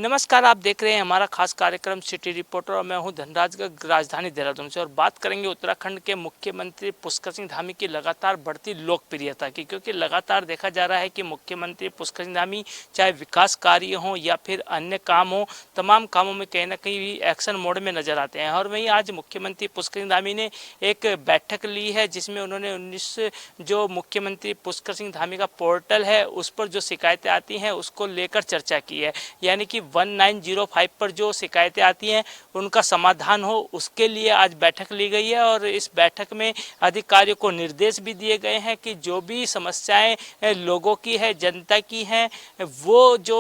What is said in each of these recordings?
नमस्कार, आप देख रहे हैं हमारा खास कार्यक्रम सिटी रिपोर्टर और मैं हूं धनराज गर्ग, राजधानी देहरादून से। और बात करेंगे उत्तराखंड के मुख्यमंत्री पुष्कर सिंह धामी की लगातार बढ़ती लोकप्रियता की, क्योंकि लगातार देखा जा रहा है कि मुख्यमंत्री पुष्कर सिंह धामी चाहे विकास कार्य हों या फिर अन्य काम हों, तमाम कामों में कहीं ना कहीं एक्शन मोड में नजर आते हैं। और वहीं आज मुख्यमंत्री पुष्कर सिंह धामी ने एक बैठक ली है जिसमें उन्होंने 19 जो मुख्यमंत्री पुष्कर सिंह धामी का पोर्टल है उस पर जो शिकायतें आती हैं उसको लेकर चर्चा की है। यानी कि 1905 पर जो शिकायतें आती हैं उनका समाधान हो, उसके लिए आज बैठक ली गई है। और इस बैठक में अधिकारियों को निर्देश भी दिए गए हैं कि जो भी समस्याएं लोगों की है, जनता की हैं, वो जो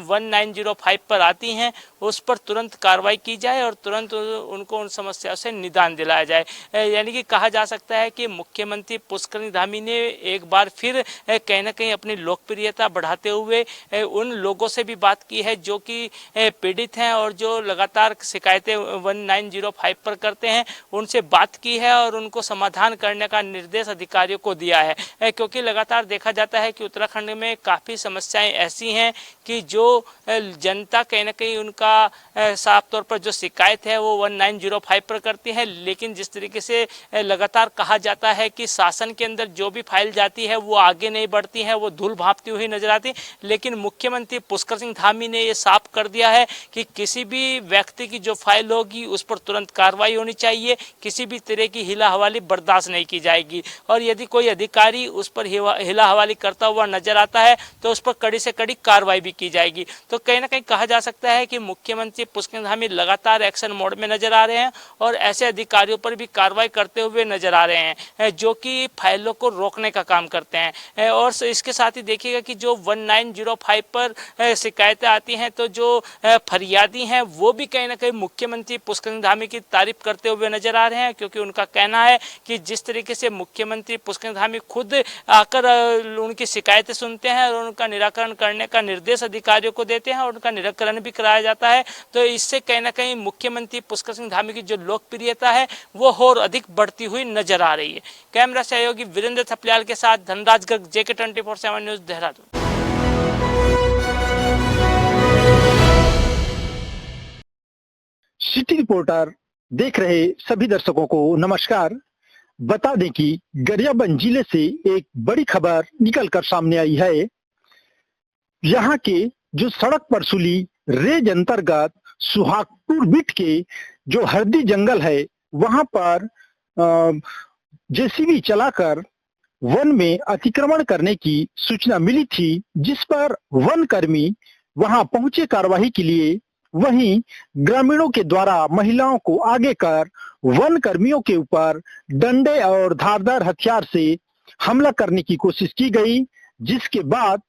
1905 पर आती हैं उस पर तुरंत कार्रवाई की जाए और तुरंत उनको उन समस्याओं से निदान दिलाया जाए। यानी कि कहा जा सकता है कि मुख्यमंत्री पुष्कर सिंह धामी ने एक बार फिर कहीं ना कहीं अपनी लोकप्रियता बढ़ाते हुए उन लोगों से भी बात की है जो कि पीड़ित हैं और जो लगातार शिकायतें 1905 पर करते हैं, उनसे बात की है और उनको समाधान करने का निर्देश अधिकारियों को दिया है। क्योंकि लगातार देखा जाता है कि उत्तराखंड में काफ़ी समस्याएं ऐसी हैं कि जो जनता कहीं ना कहीं उनका साफ तौर पर जो शिकायत है वो 1905 पर करती है, लेकिन जिस तरीके से लगातार कहा जाता है कि शासन के अंदर जो भी फाइल जाती है वो आगे नहीं बढ़ती है, वो धूल भांपती हुई नजर आती। लेकिन मुख्यमंत्री पुष्कर सिंह धामी ने ये साफ कर दिया है कि किसी भी व्यक्ति की जो फाइल होगी उस पर तुरंत कार्रवाई होनी चाहिए, किसी भी तरह की हिला हवाली बर्दाश्त नहीं की जाएगी। और यदि कोई अधिकारी उस पर हिला हवाली करता हुआ नजर आता है तो उस पर कड़ी से कड़ी कार्रवाई भी की जाएगी। तो कहीं ना कहीं कहा जा सकता है कि मुख्यमंत्री पुष्कर सिंह धामी लगातार एक्शन मोड में नजर आ रहे हैं और ऐसे अधिकारियों पर भी कार्रवाई करते हुए नजर आ रहे हैं जो कि फाइलों को रोकने का काम करते हैं। और इसके साथ ही देखिएगा कि जो 1905 पर शिकायतें आती हैं तो जो फरियादी हैं वो भी कहीं ना कहीं मुख्यमंत्री पुष्कर सिंह धामी की तारीफ करते हुए नजर आ रहे हैं, क्योंकि उनका कहना है कि जिस तरीके से मुख्यमंत्री पुष्कर सिंह धामी खुद आकर उनकी शिकायतें सुनते हैं और उनका निराकरण करने का निर्देश अधिकारियों को देते हैं और उनका निराकरण भी कराया जाता है, तो इससे कहीं ना कहीं मुख्यमंत्री पुष्कर सिंह धामी की जो लोकप्रियता है वो और अधिक बढ़ती हुई नजर आ रही है। कैमरा सहयोगी वीरेंद्र थपलियाल के साथ Dhanraj Garg, JK 24/7 news, Dehradun. City reporter देख रहे सभी दर्शकों को नमस्कार। बता दें कि गरियाबंद जिले से एक बड़ी खबर निकलकर सामने आई है। यहाँ के जो सड़क पर सुली रेंज अंतर्गत सुहागपुर बिट के जो हरदी जंगल है वहां पर जेसीबी चलाकर वन में अतिक्रमण करने की सूचना मिली थी, जिस पर वन कर्मी वहां पहुंचे कार्रवाई के लिए। वहीं ग्रामीणों के द्वारा महिलाओं को आगे कर वन कर्मियों के ऊपर डंडे और धारदार हथियार से हमला करने की कोशिश की गई, जिसके बाद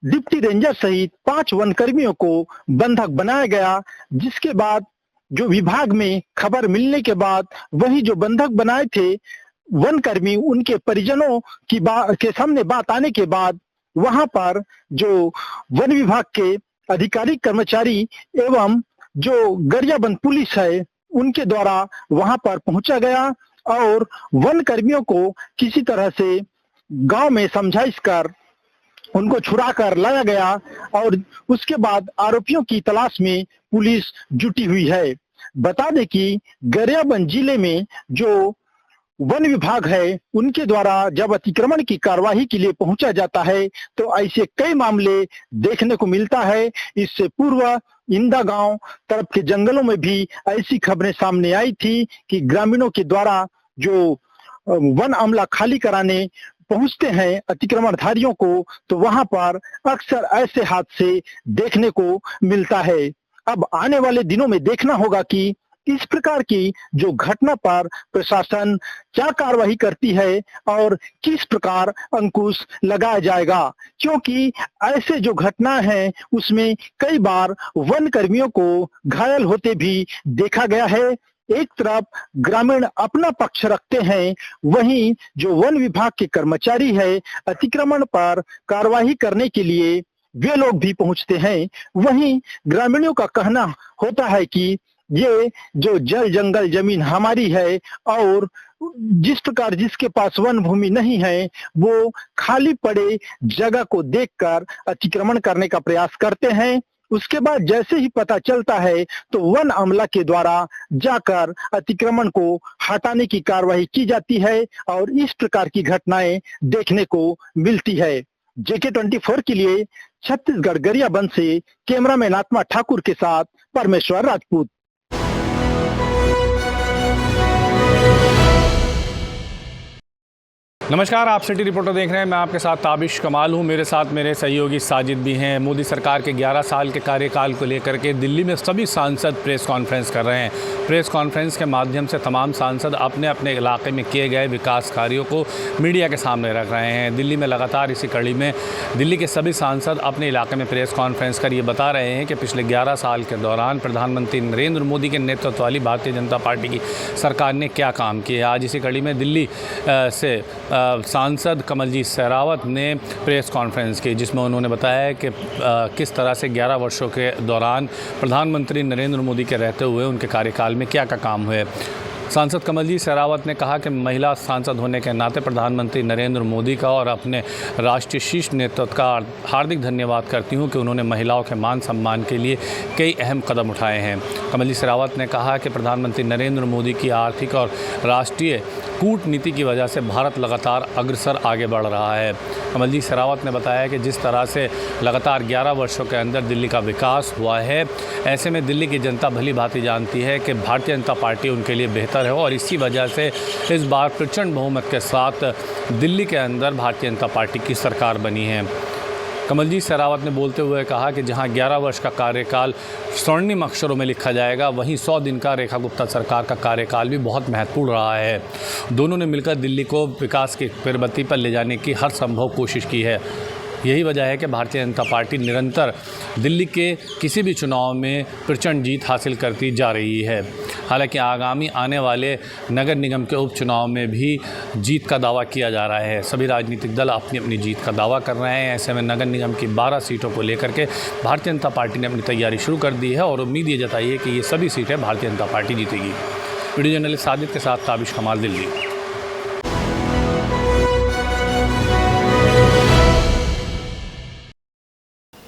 डिप्टी रेंजर सहित 5 वन कर्मियों को बंधक बनाया गया। जिसके बाद जो विभाग में खबर मिलने के बाद वही जो बंधक बनाए थे वन कर्मी, उनके परिजनों के सामने बात आने के बाद वहां पर जो वन विभाग के अधिकारी कर्मचारी एवं जो गरियाबंद पुलिस है उनके द्वारा वहां पर पहुंचा गया और वन कर्मियों को किसी तरह से गांव में समझाइश कर उनको छुड़ा कर लाया गया और उसके बाद आरोपियों की तलाश में पुलिस जुटी हुई है। बता दें कि गरियाबंद जिले में जो वन विभाग है उनके द्वारा जब अतिक्रमण की कार्यवाही के लिए पहुंचा जाता है तो ऐसे कई मामले देखने को मिलता है। इससे पूर्व इंदा गांव तरफ के जंगलों में भी ऐसी खबरें सामने आई थी कि ग्रामीणों के द्वारा जो वन अमला खाली कराने पहुंचते हैं अतिक्रमणधारियों को, तो वहां पर अक्सर ऐसे हादसे देखने को मिलता है। अब आने वाले दिनों में देखना होगा कि इस प्रकार की जो घटना पर प्रशासन क्या कार्रवाई करती है और किस प्रकार अंकुश लगाया जाएगा, क्योंकि ऐसे जो घटना है उसमें कई बार वन कर्मियों को घायल होते भी देखा गया है। एक तरफ ग्रामीण अपना पक्ष रखते हैं, वहीं जो वन विभाग के कर्मचारी है अतिक्रमण पर कार्रवाई करने के लिए वे लोग भी पहुंचते हैं। वहीं ग्रामीणों का कहना होता है कि ये जो जल जंगल जमीन हमारी है और जिस प्रकार जिसके पास वन भूमि नहीं है वो खाली पड़े जगह को देखकर अतिक्रमण करने का प्रयास करते हैं उसके बाद जैसे ही पता चलता है तो वन अमला के द्वारा जाकर अतिक्रमण को हटाने की कार्रवाई की जाती है और इस प्रकार की घटनाएं देखने को मिलती है। JK24 के लिए छत्तीसगढ़ गरियाबंद से कैमरामैन आत्मा ठाकुर के साथ परमेश्वर राजपूत। नमस्कार, आप सिटी रिपोर्टर देख रहे हैं। मैं आपके साथ ताबिश कमाल हूं। मेरे साथ मेरे सहयोगी साजिद भी हैं। मोदी सरकार के 11 साल के कार्यकाल को लेकर के दिल्ली में सभी सांसद प्रेस कॉन्फ्रेंस कर रहे हैं। प्रेस कॉन्फ्रेंस के माध्यम से तमाम सांसद अपने अपने इलाके में किए गए विकास कार्यों को मीडिया के सामने रख रहे हैं। दिल्ली में लगातार इसी कड़ी में दिल्ली के सभी सांसद अपने इलाके में प्रेस कॉन्फ्रेंस कर ये बता रहे हैं कि पिछले 11 साल के दौरान प्रधानमंत्री नरेंद्र मोदी के नेतृत्व वाली भारतीय जनता पार्टी की सरकार ने क्या काम किए। आज इसी कड़ी में दिल्ली से सांसद कमलजीत शेरावत ने प्रेस कॉन्फ्रेंस की, जिसमें उन्होंने बताया कि किस तरह से 11 वर्षों के दौरान प्रधानमंत्री नरेंद्र मोदी के रहते हुए उनके कार्यकाल में क्या काम हुए। सांसद कमलजीत शेरावत ने कहा कि महिला सांसद होने के नाते प्रधानमंत्री नरेंद्र मोदी का और अपने राष्ट्रीय शीर्ष नेतृत्व का हार्दिक धन्यवाद करती हूं कि उन्होंने महिलाओं के मान सम्मान के लिए कई अहम कदम उठाए हैं। कमलजीत शेरावत ने कहा कि प्रधानमंत्री नरेंद्र मोदी की आर्थिक और राष्ट्रीय कूटनीति की वजह से भारत लगातार अग्रसर आगे बढ़ रहा है। कमलजीत शेरावत ने बताया कि जिस तरह से लगातार 11 वर्षों के अंदर दिल्ली का विकास हुआ है, ऐसे में दिल्ली की जनता भली भांति जानती है कि भारतीय जनता पार्टी उनके लिए बेहतर है और इसी वजह से इस बार प्रचंड बहुमत के साथ दिल्ली के अंदर भारतीय जनता पार्टी की सरकार बनी है। कमलजीत शेरावत ने बोलते हुए कहा कि जहां 11 वर्ष का कार्यकाल स्वर्णिम अक्षरों में लिखा जाएगा, वहीं 100 दिन का रेखा गुप्ता सरकार का कार्यकाल भी बहुत महत्वपूर्ण रहा है। दोनों ने मिलकर दिल्ली को विकास की प्रगति पर ले जाने की हर संभव कोशिश की है। यही वजह है कि भारतीय जनता पार्टी निरंतर दिल्ली के किसी भी चुनाव में प्रचंड जीत हासिल करती जा रही है। हालांकि आगामी आने वाले नगर निगम के उपचुनाव में भी जीत का दावा किया जा रहा है। सभी राजनीतिक दल अपनी अपनी जीत का दावा कर रहे हैं। ऐसे में नगर निगम की 12 सीटों को लेकर के भारतीय जनता पार्टी ने अपनी तैयारी शुरू कर दी है और उम्मीद ये जताई है कि ये सभी सीटें भारतीय जनता पार्टी जीतेगी। वीडियो जर्नलिस्ट साजिद के साथ ताबिश कमाल, दिल्ली।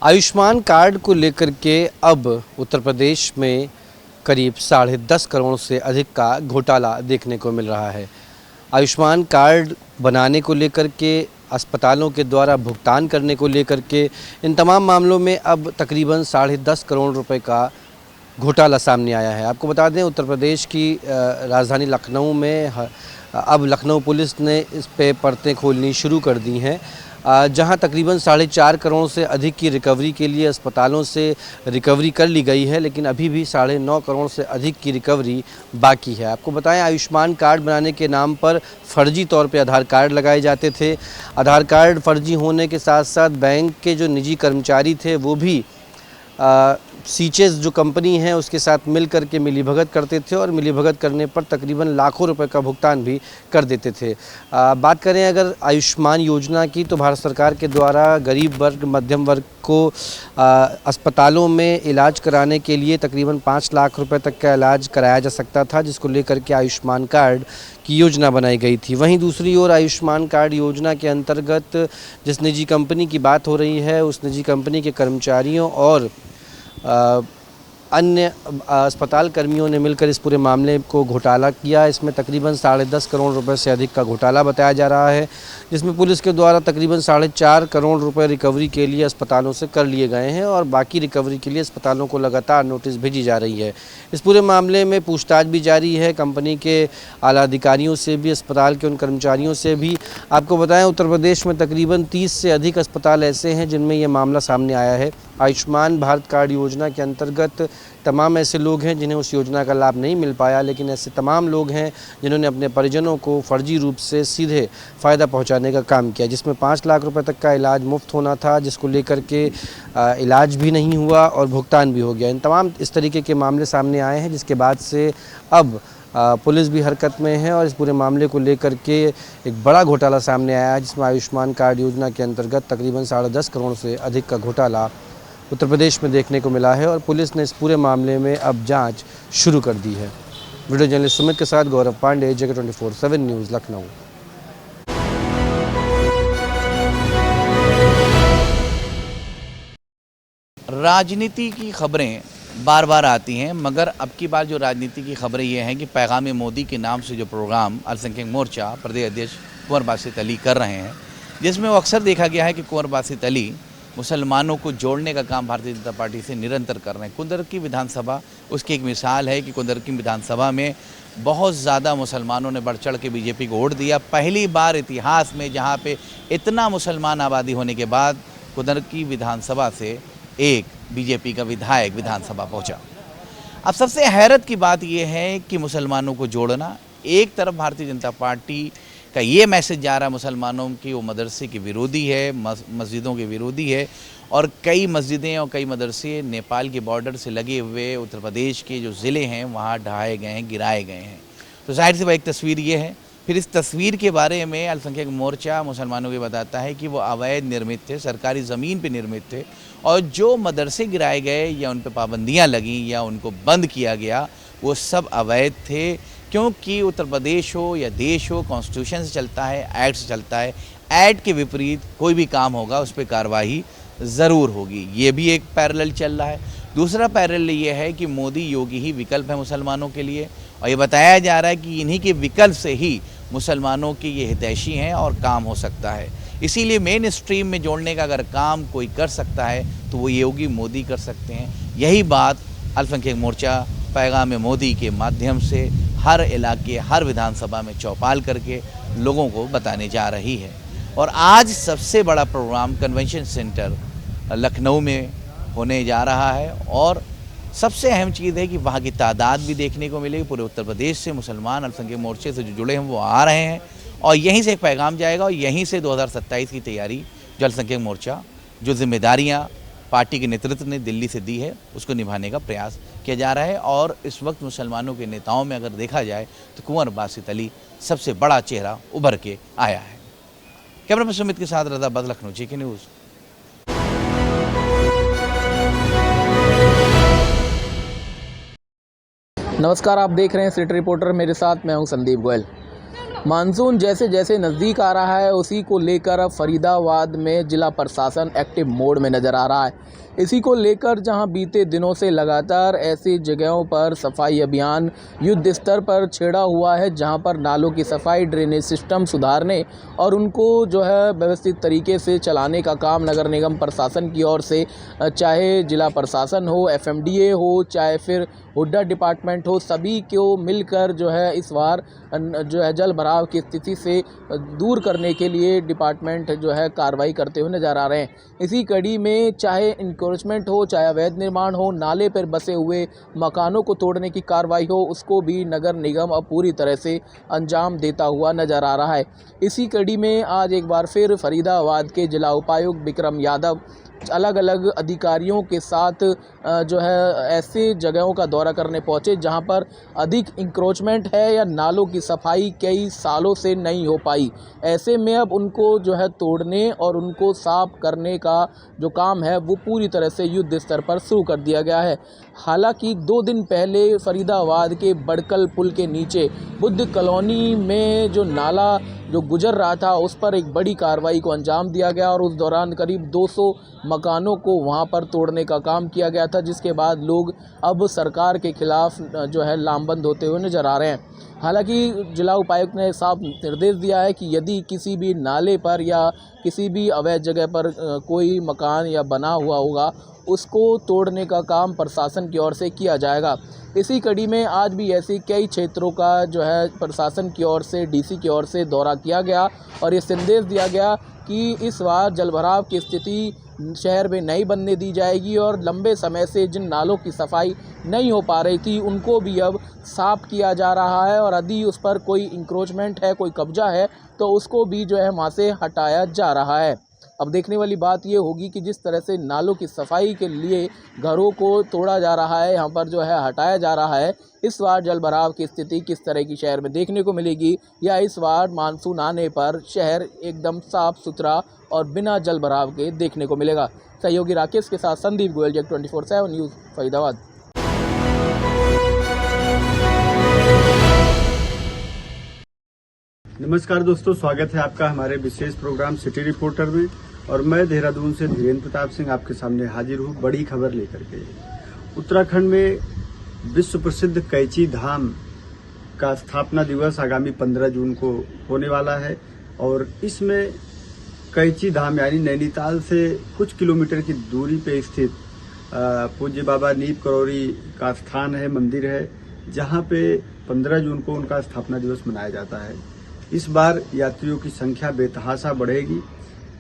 आयुष्मान कार्ड को लेकर के अब उत्तर प्रदेश में करीब 10.5 करोड़ से अधिक का घोटाला देखने को मिल रहा है। आयुष्मान कार्ड बनाने को लेकर के, अस्पतालों के द्वारा भुगतान करने को लेकर के, इन तमाम मामलों में अब तकरीबन 10.5 करोड़ रुपए का घोटाला सामने आया है। आपको बता दें, उत्तर प्रदेश की राजधानी लखनऊ में अब लखनऊ पुलिस ने इस पे परतें खोलनी शुरू कर दी हैं, जहां तकरीबन 4.5 करोड़ से अधिक की रिकवरी के लिए अस्पतालों से रिकवरी कर ली गई है, लेकिन अभी भी 9.5 करोड़ से अधिक की रिकवरी बाकी है। आपको बताएं, आयुष्मान कार्ड बनाने के नाम पर फर्जी तौर पे आधार कार्ड लगाए जाते थे। आधार कार्ड फर्जी होने के साथ साथ बैंक के जो निजी कर्मचारी थे वो भी सीचेस जो कंपनी है उसके साथ मिल करके मिलीभगत करते थे और मिलीभगत करने पर तकरीबन लाखों रुपए का भुगतान भी कर देते थे। बात करें अगर आयुष्मान योजना की, तो भारत सरकार के द्वारा गरीब वर्ग, मध्यम वर्ग को अस्पतालों में इलाज कराने के लिए तकरीबन 5 लाख रुपए तक का इलाज कराया जा सकता था, जिसको लेकर के आयुष्मान कार्ड की योजना बनाई गई थी। वहीं दूसरी ओर आयुष्मान कार्ड योजना के अंतर्गत जिस निजी कंपनी की बात हो रही है, उस निजी कंपनी के कर्मचारियों और अन्य अस्पताल कर्मियों ने मिलकर इस पूरे मामले को घोटाला किया। इसमें तकरीबन 10.5 करोड़ रुपए से अधिक का घोटाला बताया जा रहा है, जिसमें पुलिस के द्वारा तकरीबन 4.5 करोड़ रुपए रिकवरी के लिए अस्पतालों से कर लिए गए हैं और बाकी रिकवरी के लिए अस्पतालों को लगातार नोटिस भेजी जा रही है। इस पूरे मामले में पूछताछ भी जारी है, कंपनी के आला अधिकारियों से भी, अस्पताल के उन कर्मचारियों से भी। आपको बताएं, उत्तर प्रदेश में तकरीबन 30 से अधिक अस्पताल ऐसे हैं जिनमें ये मामला सामने आया है। आयुष्मान भारत कार्ड योजना के अंतर्गत तमाम ऐसे लोग हैं जिन्हें उस योजना का लाभ नहीं मिल पाया, लेकिन ऐसे तमाम लोग हैं जिन्होंने अपने परिजनों को फर्जी रूप से सीधे फ़ायदा पहुंचाने का काम किया, जिसमें 5 लाख रुपए तक का इलाज मुफ्त होना था, जिसको लेकर के इलाज भी नहीं हुआ और भुगतान भी हो गया। इन तमाम इस तरीके के मामले सामने आए हैं, जिसके बाद से अब पुलिस भी हरकत में है और इस पूरे मामले को लेकर के एक बड़ा घोटाला सामने आया है, जिसमें आयुष्मान कार्ड योजना के अंतर्गत तकरीबन 10.5 करोड़ से अधिक का घोटाला उत्तर प्रदेश में देखने को मिला है और पुलिस ने इस पूरे मामले में अब जांच शुरू कर दी है। वीडियो जर्नलिस्ट सुमित के साथ गौरव पांडे, JK24/7 न्यूज़, लखनऊ। राजनीति की खबरें बार बार आती हैं, मगर अब की बार जो राजनीति की खबरें ये हैं कि पैगाम मोदी के नाम से जो प्रोग्राम अल्पसंख्यक मोर्चा प्रदेश अध्यक्ष कुंवर बासित अली कर रहे हैं, जिसमें वो अक्सर देखा गया है कि कुंवर बासित अली मुसलमानों को जोड़ने का काम भारतीय जनता पार्टी से निरंतर कर रहे हैं। कुंदरकी विधानसभा उसकी एक मिसाल है कि कुंदरकी विधानसभा में बहुत ज़्यादा मुसलमानों ने बढ़ चढ़ के बीजेपी को वोट दिया। पहली बार इतिहास में जहाँ पे इतना मुसलमान आबादी होने के बाद कुंदरकी विधानसभा से एक बीजेपी का विधायक विधानसभा पहुंचा। अब सबसे हैरत की बात यह है कि मुसलमानों को जोड़ना, एक तरफ भारतीय जनता पार्टी का ये मैसेज जा रहा है मुसलमानों की वो मदरसे के विरोधी है, मस्जिदों के विरोधी है, और कई मस्जिदें और कई मदरसे नेपाल के बॉर्डर से लगे हुए उत्तर प्रदेश के जो ज़िले हैं वहाँ ढहाए गए हैं, गिराए गए हैं। तो जाहिर सी एक तस्वीर ये है। फिर इस तस्वीर के बारे में अल्पसंख्यक मोर्चा मुसलमानों को बताता है कि वो अवैध निर्मित थे, सरकारी ज़मीन पे निर्मित थे, और जो मदरसे गिराए गए या उन पे पाबंदियां लगीं या उनको बंद किया गया वो सब अवैध थे, क्योंकि उत्तर प्रदेश हो या देश हो कॉन्स्टिट्यूशन से चलता है, एक्ट से चलता है। एक्ट के विपरीत कोई भी काम होगा उस पर कार्रवाई ज़रूर होगी। ये भी एक पैरेलल चल रहा है। दूसरा पैरेलल ये है कि मोदी योगी ही विकल्प है मुसलमानों के लिए, और ये बताया जा रहा है कि इन्हीं के विकल्प से ही मुसलमानों के ये हितैषी हैं और काम हो सकता है। इसीलिए मेन स्ट्रीम में जोड़ने का अगर काम कोई कर सकता है तो वो योगी मोदी कर सकते हैं। यही बात अल्पसंख्यक मोर्चा पैगाम मोदी के माध्यम से हर इलाके, हर विधानसभा में चौपाल करके लोगों को बताने जा रही है। और आज सबसे बड़ा प्रोग्राम कन्वेंशन सेंटर लखनऊ में होने जा रहा है, और सबसे अहम चीज़ है कि वहाँ की तादाद भी देखने को मिलेगी। पूरे उत्तर प्रदेश से मुसलमान अल्पसंख्यक मोर्चे से जो जुड़े हैं वो आ रहे हैं, और यहीं से एक पैगाम जाएगा, और यहीं से 2027 की तैयारी जो अल्पसंख्यक मोर्चा जो जिम्मेदारियाँ पार्टी के नेतृत्व ने दिल्ली से दी है उसको निभाने का प्रयास किया जा रहा है। और इस वक्त मुसलमानों के नेताओं में अगर देखा जाए तो कुंवर बासित अली सबसे बड़ा चेहरा उभर के आया है। कैमरा पर्सन सुमित के साथ रजा बद, लखनऊ जी की न्यूज़। नमस्कार, आप देख रहे हैं सिटी रिपोर्टर, मेरे साथ मैं हूं संदीप गोयल। मानसून जैसे जैसे नज़दीक आ रहा है उसी को लेकर फरीदाबाद में जिला प्रशासन एक्टिव मोड में नज़र आ रहा है। इसी को लेकर जहां बीते दिनों से लगातार ऐसी जगहों पर सफाई अभियान युद्ध स्तर पर छेड़ा हुआ है, जहां पर नालों की सफाई, ड्रेनेज सिस्टम सुधारने और उनको जो है व्यवस्थित तरीके से चलाने का काम नगर निगम प्रशासन की ओर से, चाहे जिला प्रशासन हो, एफएमडीए हो, चाहे फिर हुड्डा डिपार्टमेंट हो, सभी को मिलकर जो है इस बार जो है जल भराव की स्थिति से दूर करने के लिए डिपार्टमेंट जो है कार्रवाई करते हुए नजर आ रहे हैं। इसी कड़ी में चाहे इंक्रोचमेंट हो, चाहे अवैध निर्माण हो, नाले पर बसे हुए मकानों को तोड़ने की कार्रवाई हो, उसको भी नगर निगम अब पूरी तरह से अंजाम देता हुआ नजर आ रहा है। इसी कड़ी में आज एक बार फिर फरीदाबाद के जिला उपायुक्त विक्रम यादव अलग अलग अधिकारियों के साथ जो है ऐसे जगहों का दौरा करने पहुंचे जहां पर अधिक इंक्रोचमेंट है या नालों की सफाई कई सालों से नहीं हो पाई। ऐसे में अब उनको जो है तोड़ने और उनको साफ करने का जो काम है वो पूरी तरह से युद्ध स्तर पर शुरू कर दिया गया है। हालांकि 2 दिन पहले फरीदाबाद के बड़कल पुल के नीचे बुद्ध कॉलोनी में जो नाला जो गुजर रहा था उस पर एक बड़ी कार्रवाई को अंजाम दिया गया, और उस दौरान करीब 200 मकानों को वहां पर तोड़ने का काम किया गया था, जिसके बाद लोग अब सरकार के खिलाफ जो है लामबंद होते हुए नजर आ रहे हैं। हालांकि जिला उपायुक्त ने साफ निर्देश दिया है कि यदि किसी भी नाले पर या किसी भी अवैध जगह पर कोई मकान या बना हुआ होगा उसको तोड़ने का काम प्रशासन की ओर से किया जाएगा। इसी कड़ी में आज भी ऐसी कई क्षेत्रों का जो है प्रशासन की ओर से, डीसी की ओर से दौरा किया गया और ये संदेश दिया गया कि इस बार जलभराव की स्थिति शहर में नहीं बनने दी जाएगी, और लंबे समय से जिन नालों की सफाई नहीं हो पा रही थी उनको भी अब साफ किया जा रहा है, और यदि उस पर कोई इंक्रोचमेंट है, कोई कब्जा है तो उसको भी जो है वहाँ से हटाया जा रहा है। अब देखने वाली बात ये होगी कि जिस तरह से नालों की सफाई के लिए घरों को तोड़ा जा रहा है, यहाँ पर जो है हटाया जा रहा है, इस बार जलभराव की स्थिति किस तरह की शहर में देखने को मिलेगी, या इस बार मानसून आने पर शहर एकदम साफ सुथरा और बिना जलभराव के देखने को मिलेगा। सहयोगी राकेश के साथ संदीप गोयल, जग 24/7 न्यूज़, फरीदाबाद। नमस्कार दोस्तों, स्वागत है आपका हमारे विशेष प्रोग्राम सिटी रिपोर्टर में। और मैं देहरादून से धीरेन्द्र प्रताप सिंह आपके सामने हाजिर हूँ बड़ी खबर लेकर के। उत्तराखंड में विश्व प्रसिद्ध कैची धाम का स्थापना दिवस आगामी 15 जून को होने वाला है और इसमें कैची धाम यानी नैनीताल से कुछ किलोमीटर की दूरी पे स्थित पूज्य बाबा नीप करौरी का स्थान है, मंदिर है, जहाँ पे 15 जून को उनका स्थापना दिवस मनाया जाता है। इस बार यात्रियों की संख्या बेतहाशा बढ़ेगी।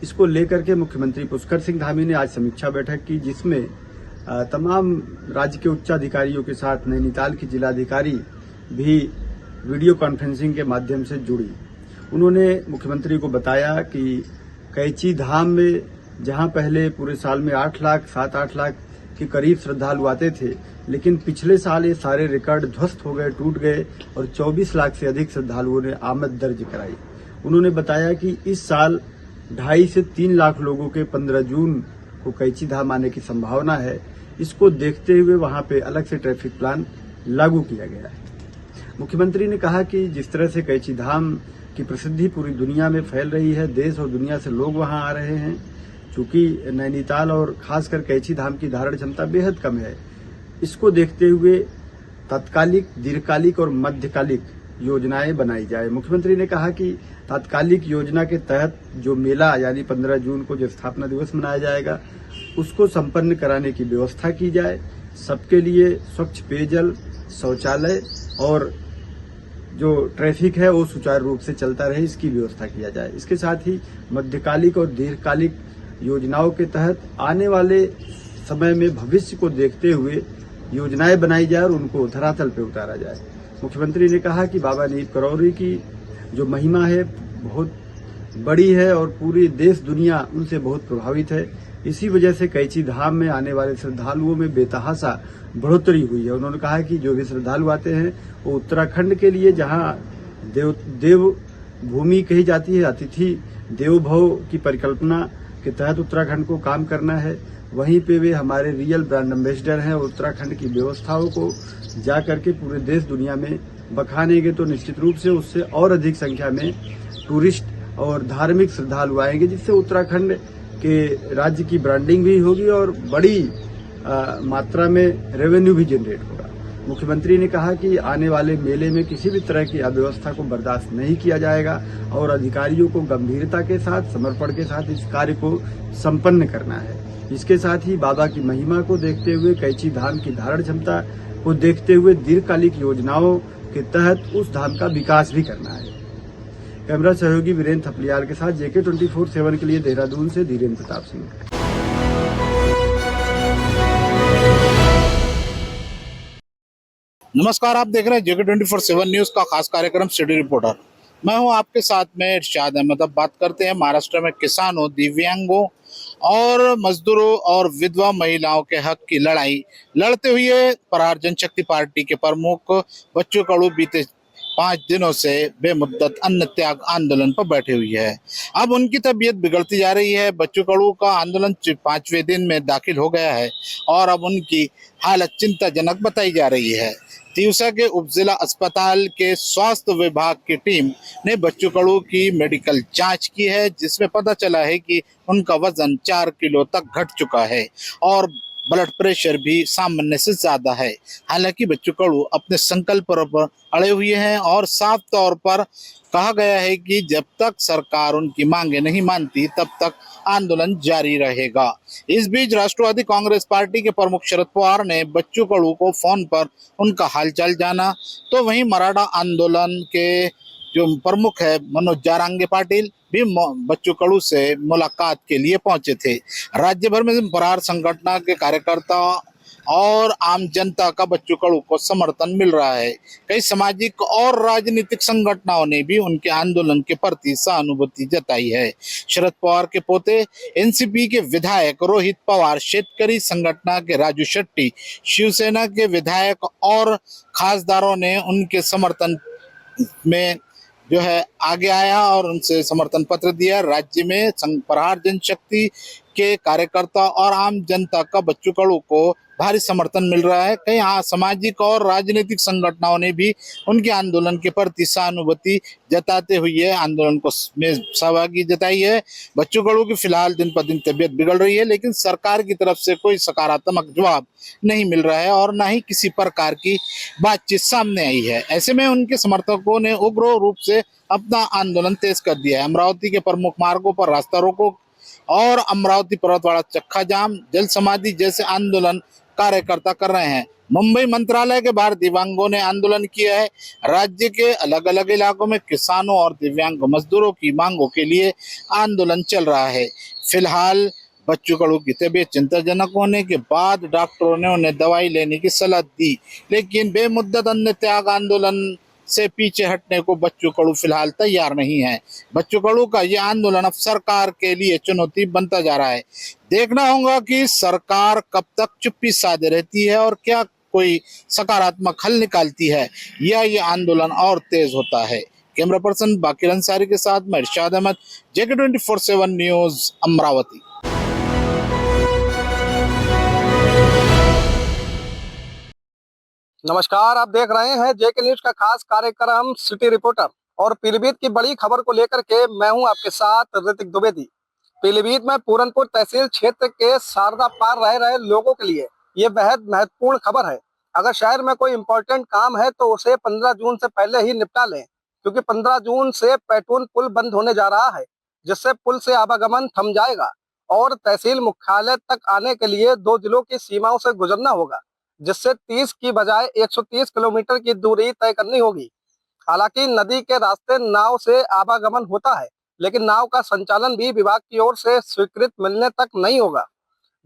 इसको लेकर के मुख्यमंत्री पुष्कर सिंह धामी ने आज समीक्षा बैठक की, जिसमें तमाम राज्य के उच्चाधिकारियों के साथ नैनीताल की जिलाधिकारी भी वीडियो कॉन्फ्रेंसिंग के माध्यम से जुड़ी। उन्होंने मुख्यमंत्री को बताया कि कैची धाम में जहां पहले पूरे साल में 8 लाख 7-8 लाख के करीब श्रद्धालु आते थे, लेकिन पिछले साल ये सारे रिकॉर्ड ध्वस्त हो गए, टूट गए और 24 लाख से अधिक श्रद्धालुओं ने आमद दर्ज कराई। उन्होंने बताया कि इस साल 2.5 से 3 लाख लोगों के 15 जून को कैची धाम आने की संभावना है। इसको देखते हुए वहां पे अलग से ट्रैफिक प्लान लागू किया गया है। मुख्यमंत्री ने कहा कि जिस तरह से कैची धाम की प्रसिद्धि पूरी दुनिया में फैल रही है, देश और दुनिया से लोग वहां आ रहे हैं, चूंकि नैनीताल और खासकर कैची धाम की धारण क्षमता बेहद कम है, इसको देखते हुए तात्कालिक, दीर्घकालिक और मध्यकालिक योजनाएं बनाई जाए। मुख्यमंत्री ने कहा कि तात्कालिक योजना के तहत जो मेला यानी 15 जून को जो स्थापना दिवस मनाया जाएगा, उसको संपन्न कराने की व्यवस्था की जाए। सबके लिए स्वच्छ पेयजल, शौचालय और जो ट्रैफिक है वो सुचारू रूप से चलता रहे, इसकी व्यवस्था किया जाए। इसके साथ ही मध्यकालिक और दीर्घकालिक योजनाओं के तहत आने वाले समय में भविष्य को देखते हुए योजनाएं बनाई जाए और उनको धरातल पर उतारा जाए। मुख्यमंत्री ने कहा कि बाबा नीप करौरी की जो महिमा है बहुत बड़ी है और पूरी देश दुनिया उनसे बहुत प्रभावित है। इसी वजह से कैची धाम में आने वाले श्रद्धालुओं में बेतहाशा बढ़ोतरी हुई है। उन्होंने कहा कि जो भी श्रद्धालु आते हैं वो उत्तराखंड के लिए, जहां देव भूमि कही जाती है, अतिथि देवो भव की परिकल्पना के तहत उत्तराखंड को काम करना है, वहीं पे वे हमारे रियल ब्रांड एम्बेसडर हैं। उत्तराखंड की व्यवस्थाओं को जा करके पूरे देश दुनिया में बखानेंगे तो निश्चित रूप से उससे और अधिक संख्या में टूरिस्ट और धार्मिक श्रद्धालु आएंगे, जिससे उत्तराखंड के राज्य की ब्रांडिंग भी होगी और बड़ी मात्रा में रेवेन्यू भी जनरेट होगा। मुख्यमंत्री ने कहा कि आने वाले मेले में किसी भी तरह की अव्यवस्था को बर्दाश्त नहीं किया जाएगा और अधिकारियों को गंभीरता के साथ, समर्पण के साथ इस कार्य को संपन्न करना है। इसके साथ ही बाबा की महिमा को देखते हुए, कैची धाम की धारण क्षमता को देखते हुए दीर्घकालिक योजनाओं के तहत उस धाम का विकास भी करना है। कैमरा सहयोगी वीरेंद्र थपलियाल के साथ JK 24/7 के लिए देहरादून से धीरेन्द्र प्रताप सिंह। नमस्कार, आप देख रहे हैं JK 24/7 न्यूज का खास कार्यक्रम सिटी रिपोर्टर। मैं हूं आपके साथ में इरशाद अहमद। अब बात करते हैं महाराष्ट्र में किसानों, दिव्यांगों और मजदूरों और विधवा महिलाओं के हक की लड़ाई लड़ते हुए प्रहार जनशक्ति पार्टी के प्रमुख बच्चू कडू बीते 5 दिनों से बेमुद्दत अन्न त्याग आंदोलन पर बैठे हुई है। अब उनकी तबीयत बिगड़ती जा रही है। बच्चू कडू का आंदोलन 5वें दिन में दाखिल हो गया है और अब उनकी हालत चिंताजनक बताई जा रही है। तिवसा के उपजिला अस्पताल के स्वास्थ्य विभाग की टीम ने बच्चू कडू की मेडिकल जांच की है, जिसमें पता चला है कि उनका वजन 4 किलो तक घट चुका है और ब्लड प्रेशर भी सामान्य से ज्यादा है। हालांकि बच्चू कडू अपने संकल्प पर अड़े हुए हैं और साफ तौर पर कहा गया है कि जब तक सरकार उनकी मांगे नहीं मानती तब तक आंदोलन जारी रहेगा। इस बीच राष्ट्रवादी कांग्रेस पार्टी के प्रमुख शरद पवार ने बच्चू कडू को फोन पर उनका हालचाल जाना, तो वहीं मराठा आंदोलन के जो प्रमुख है मनोज जारांगे पाटिल भी बच्चू कडू से मुलाकात के लिए पहुंचे थे। राज्य भर में प्रहार संगठन के कार्यकर्ता और आम जनता का बच्चू कडू को समर्थन मिल रहा है। कई सामाजिक और राजनीतिक संगठनों ने भी उनके आंदोलन के प्रति सहानुभूति जताई है। शरद पवार के पोते एनसीपी के विधायक रोहित पवार, शेतकरी संगठन के राजू शेट्टी, शिवसेना के विधायक और खासदारों ने उनके समर्थन में जो है आगे आया और उनसे समर्थन पत्र दिया। राज्य में प्रहार जनशक्ति के कार्यकर्ता और आम जनता का बच्चू कडू को भारी समर्थन मिल रहा है। कई सामाजिक और राजनीतिक संगठनों ने भी उनके आंदोलन के प्रति सहानुभूति जताते हुए आंदोलन को में सहभागी जताई है। बच्चू कडू की फिलहाल दिन पर दिन तबीयत बिगड़ रही है, लेकिन सरकार की तरफ से कोई सकारात्मक जवाब नहीं मिल रहा है और न ही किसी प्रकार की बातचीत सामने आई है। ऐसे में उनके समर्थकों ने उग्र रूप से अपना आंदोलन तेज कर दिया है। अमरावती के प्रमुख मार्गों पर रास्ता रोको और अमरावती पर्वतवाड़ा चक्का जाम, जल समाधि जैसे आंदोलन कार्यकर्ता कर रहे हैं। मुंबई मंत्रालय के बाहर दिव्यांगों ने आंदोलन किया है। राज्य के अलग अलग इलाकों में किसानों और दिव्यांग मजदूरों की मांगों के लिए आंदोलन चल रहा है। फिलहाल बच्चू कडू की तबीयत चिंताजनक होने के बाद डॉक्टरों ने उन्हें दवाई लेने की सलाह दी, लेकिन बेमुद्दत अन्न त्याग आंदोलन से पीछे हटने को बच्चू कडू फिलहाल तैयार नहीं है। बच्चू कडू का यह आंदोलन अब सरकार के लिए चुनौती बनता जा रहा है। देखना होगा कि सरकार कब तक चुप्पी साधे रहती है और क्या कोई सकारात्मक हल निकालती है या ये आंदोलन और तेज होता है। कैमरा पर्सन बाकिर अंसारी के साथ मैं इरशाद अहमद, JK 24/7 न्यूज, अमरावती। नमस्कार, आप देख रहे हैं JK न्यूज का खास कार्यक्रम सिटी रिपोर्टर और पीलीभीत की बड़ी खबर को लेकर के मैं हूं आपके साथ ऋतिक द्विवेदी। पीलीभीत में पूरनपुर तहसील क्षेत्र के शारदा पार रह रहे लोगों के लिए ये बेहद महत्वपूर्ण खबर है। अगर शहर में कोई इम्पोर्टेंट काम है तो उसे 15 जून से पहले ही निपटा लें, क्योंकि 15 जून से पैटून पुल बंद होने जा रहा है, जिससे पुल से आवागमन थम जाएगा और तहसील मुख्यालय तक आने के लिए 2 जिलों की सीमाओं से गुजरना होगा, जिससे 30 की बजाय 130 किलोमीटर की दूरी तय करनी होगी। हालांकि नदी के रास्ते नाव से आवागमन होता है, लेकिन नाव का संचालन भी विभाग की ओर से स्वीकृत मिलने तक नहीं होगा।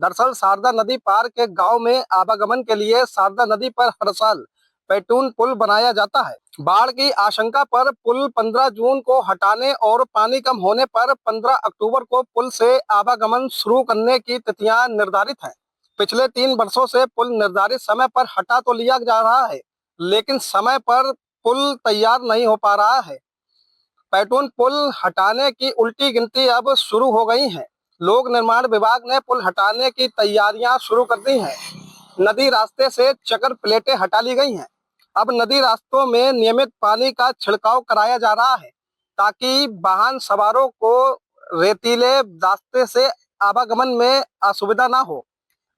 दरअसल शारदा नदी पार के गांव में आवागमन के लिए शारदा नदी पर हर साल पैटून पुल बनाया जाता है। बाढ़ की आशंका पर पुल 15 जून को हटाने और पानी कम होने पर 15 अक्टूबर को पुल से आवागमन शुरू करने की तिथियां निर्धारित हैं। पिछले 3 वर्षों से पुल निर्धारित समय पर हटा तो लिया जा रहा है, लेकिन समय पर पुल तैयार नहीं हो पा रहा है। पैटून पुल हटाने की उल्टी गिनती अब शुरू हो गई है। लोक निर्माण विभाग ने पुल हटाने की तैयारियां शुरू कर दी हैं। नदी रास्ते से चक्कर प्लेटें हटा ली गई हैं। अब नदी रास्तों में नियमित पानी का छिड़काव कराया जा रहा है, ताकि वाहन सवारों को रेतीले रास्ते से आवागमन में असुविधा ना हो।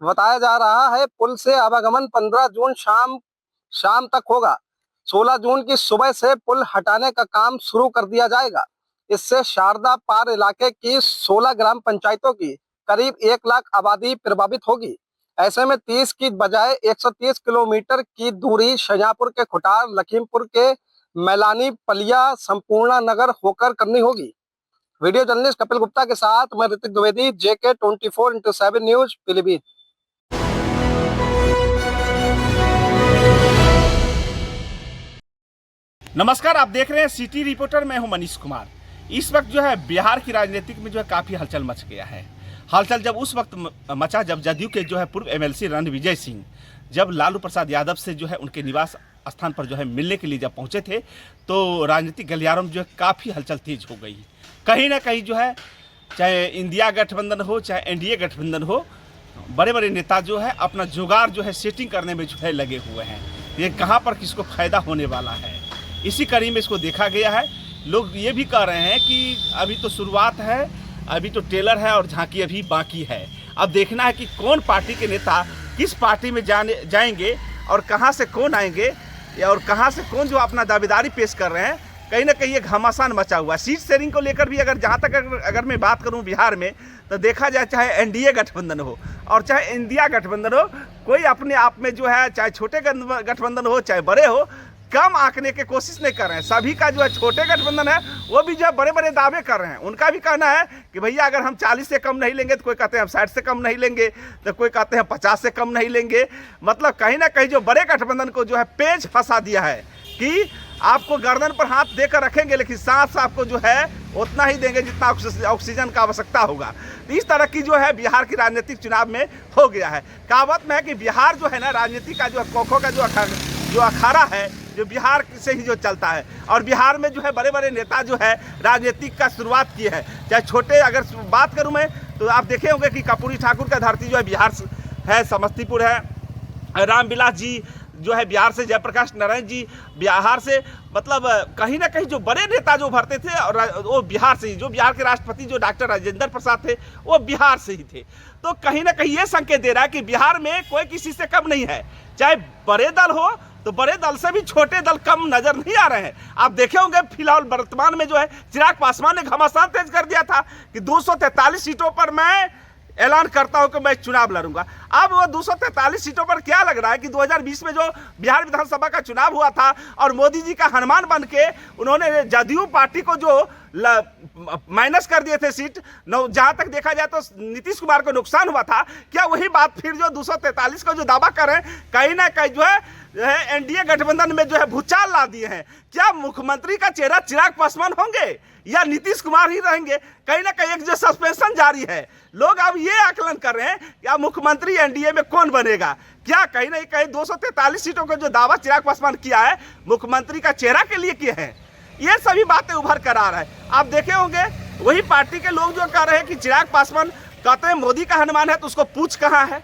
बताया जा रहा है पुल से आवागमन 15 जून शाम तक होगा। 16 जून की सुबह से पुल हटाने का काम शुरू कर दिया जाएगा। इससे शारदा पार इलाके की 16 ग्राम पंचायतों की करीब 1 लाख आबादी प्रभावित होगी। ऐसे में 30 की बजाय 130 किलोमीटर की दूरी शाहजहांपुर के खुटार, लखीमपुर के मैलानी, पलिया, संपूर्णा नगर होकर करनी होगी। वीडियो जर्नलिस्ट कपिल गुप्ता के साथ मैं ऋतिक द्विवेदी, JK 24/7 न्यूज, पीलीभीत। नमस्कार, आप देख रहे हैं सिटी रिपोर्टर। मैं हूं मनीष कुमार। इस वक्त जो है बिहार की राजनीतिक में जो है काफ़ी हलचल मच गया है। हलचल जब उस वक्त मचा जब जदयू के जो है पूर्व MLC रणविजय सिंह जब लालू प्रसाद यादव से जो है उनके निवास स्थान पर जो है मिलने के लिए जब पहुंचे थे, तो राजनीतिक गलियारों में जो है काफ़ी हलचल तेज हो गई। कहीं ना कहीं जो है चाहे इंडिया गठबंधन हो चाहे NDA गठबंधन हो, बड़े बड़े नेता जो है अपना जुगाड़ जो है सेटिंग करने में जो है लगे हुए हैं। ये कहाँ पर किसको फायदा होने वाला है, इसी कड़ी में इसको देखा गया है। लोग ये भी कह रहे हैं कि अभी तो शुरुआत है, अभी तो टेलर है और झांकी अभी बाकी है। अब देखना है कि कौन पार्टी के नेता किस पार्टी में जाएंगे और कहां से कौन आएंगे और कहां से कौन जो अपना दावेदारी पेश कर रहे हैं। कहीं ना कहीं एक घमासान मचा हुआ है। सीट शेयरिंग को लेकर भी जहां तक अगर मैं बात करूं बिहार में, तो देखा जाए चाहे NDA गठबंधन हो और चाहे इंडिया गठबंधन हो, कोई अपने आप में जो है चाहे छोटे गठबंधन हो चाहे बड़े हो, कम आंकने की कोशिश नहीं कर रहे हैं। सभी का जो है छोटे गठबंधन है वो भी जो है बड़े बड़े दावे कर रहे हैं। उनका भी कहना है कि भैया अगर हम 40 से कम नहीं लेंगे, तो कोई कहते हैं हम 60 से कम नहीं लेंगे, तो कोई कहते हैं 50 से कम नहीं लेंगे। मतलब कहीं ना कहीं जो बड़े गठबंधन को जो है पेच फंसा दिया है कि आपको गर्दन पर हाथ देकर रखेंगे, लेकिन सांस आपको जो है उतना ही देंगे जितना ऑक्सीजन का आवश्यकता होगा। तो इस तरह की जो है बिहार की राजनीतिक चुनाव में हो गया है। कहावत में है कि बिहार जो है ना राजनीति का जो खोखो का जो अखाड़ा है, जो बिहार से ही जो चलता है। और बिहार में जो है बड़े बड़े नेता जो है राजनीतिक का शुरुआत की है। चाहे छोटे, अगर बात करूं मैं तो आप देखे होंगे कि कर्पूरी ठाकुर का धरती जो है बिहार है, समस्तीपुर है, रामविलास जी जो है बिहार से, जयप्रकाश नारायण जी बिहार से, मतलब कहीं ना कहीं जो बड़े नेता जो उभरते थे और वो बिहार से ही, जो बिहार के राष्ट्रपति जो डॉक्टर राजेंद्र प्रसाद थे वो बिहार से ही थे। तो कहीं ना कहीं ये संकेत दे रहा है कि बिहार में कोई किसी से कम नहीं है, चाहे बड़े दल हो तो बड़े दल से भी छोटे दल कम नजर नहीं आ रहे हैं। आप देखे होंगे फिलहाल वर्तमान में जो है चिराग पासवान ने घमासान तेज कर दिया था कि 243 सीटों पर मैं ऐलान करता हूं कि मैं चुनाव लड़ूंगा। अब वो 243 सीटों पर क्या लग रहा है कि 2020 में जो बिहार विधानसभा का चुनाव हुआ था और मोदी जी का हनुमान बन के उन्होंने जदयू पार्टी को जो माइनस कर दिए थे सीट, जहां तक देखा जाए तो नीतीश कुमार को नुकसान हुआ था। क्या वही बात फिर जो 243 का जो दावा कर रहे हैं, कहीं ना कहीं जो है एनडीए गठबंधन में जो है भूचाल ला दिए हैं। क्या मुख्यमंत्री का चेहरा चिराग पासवान होंगे या नीतीश कुमार ही रहेंगे? कहीं ना कहीं एक जो सस्पेंशन जारी है, लोग अब ये आकलन कर रहे हैं कि मुख्यमंत्री एनडीए में कौन बनेगा। क्या कहीं ना कहीं 243 सीटों का जो दावा चिराग पासवान किया है मुख्यमंत्री का चेहरा के लिए किए हैं? ये सभी बातें उभर कर आ रहा है। आप देखे होंगे वही पार्टी के लोग जो कह रहे हैं कि चिराग पासवान कहते हैं मोदी का हनुमान है तो उसको पूछ कहाँ है,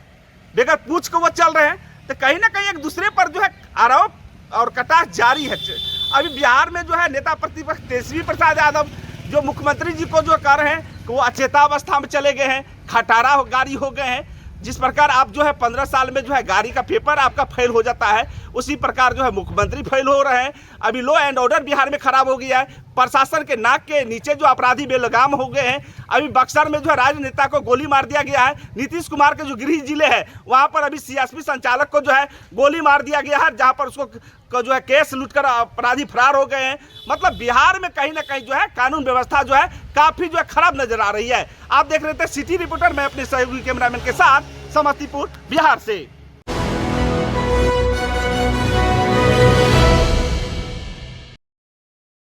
बगैर पूछ को वो चल रहे हैं। तो कहीं ना कहीं एक दूसरे पर जो है आरोप और कटाक्ष जारी है। अभी बिहार में जो है नेता प्रतिपक्ष तेजस्वी प्रसाद यादव जो मुख्यमंत्री जी को जो कह रहे हैं कि वो अचेतावस्था में चले गए हैं, खटारा गाड़ी हो गए हैं। जिस प्रकार आप जो है 15 साल में जो है गाड़ी का पेपर आपका फेल हो जाता है, उसी प्रकार जो है मुख्यमंत्री फेल हो रहे हैं। अभी लॉ एंड ऑर्डर बिहार में खराब हो गया है, प्रशासन के नाक के नीचे जो अपराधी बेलगाम हो गए हैं। अभी बक्सर में जो है राजनेता को गोली मार दिया गया है। नीतीश कुमार के जो गृह जिले है वहाँ पर अभी सीएसपी संचालक को जो है गोली मार दिया गया है, जहाँ पर उसको जो है केस लूटकर अपराधी फरार हो गए हैं। मतलब बिहार में कहीं ना कहीं जो है कानून व्यवस्था जो है काफ़ी जो है खराब नजर आ रही है। आप देख रहे थे सिटी रिपोर्टर, मैं अपने सहयोगी कैमरामैन के साथ समस्तीपुर बिहार से।